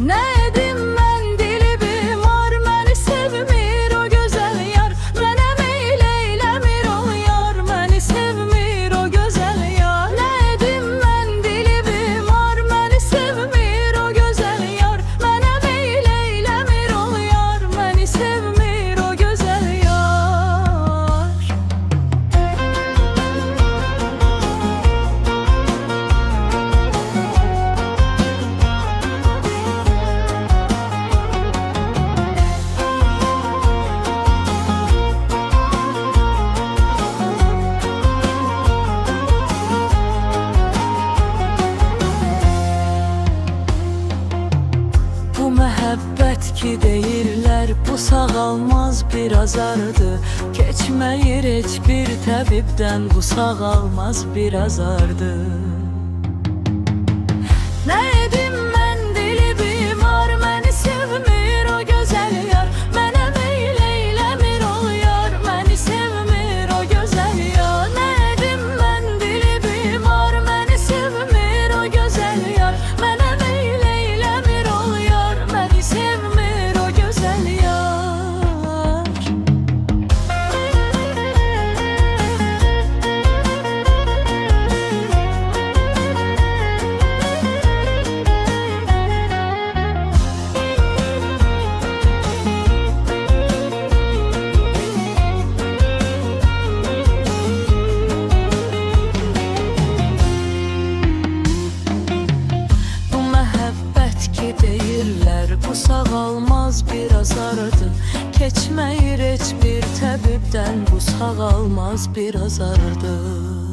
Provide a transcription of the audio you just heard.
Ne edim mən dili bimar, məni sevmir o gözəl yar. Mənə meyl eyləmir o yar, məni sevmir o gözəl yar. Ne edim mən dili bimar, məni sevmir o gözəl yar. Mənə meyl eyləmir o yar, məni sevmir o gözəl yar. Bu məhəbbət ki deyirlər, bu sağalmaz bir azardı. Keçməyir heç bir təbibdən, bu sağalmaz bir azardı. Ne edim mən dili bimar, məni sevmir o gözəl yar. Mənə meyl eyləmir o yar, məni sevmir o gözəl yar. Ne edim mən dili bimar, məni sevmir o gözəl yar. Mənə meyl eyləmir o yar, məni sevmir o gözəl yar. Bu məhəbbət ki deyirlər, bu sağalmaz bir azardı. Keçməyir heç bir təbibdən, bu sağalmaz bir azardı.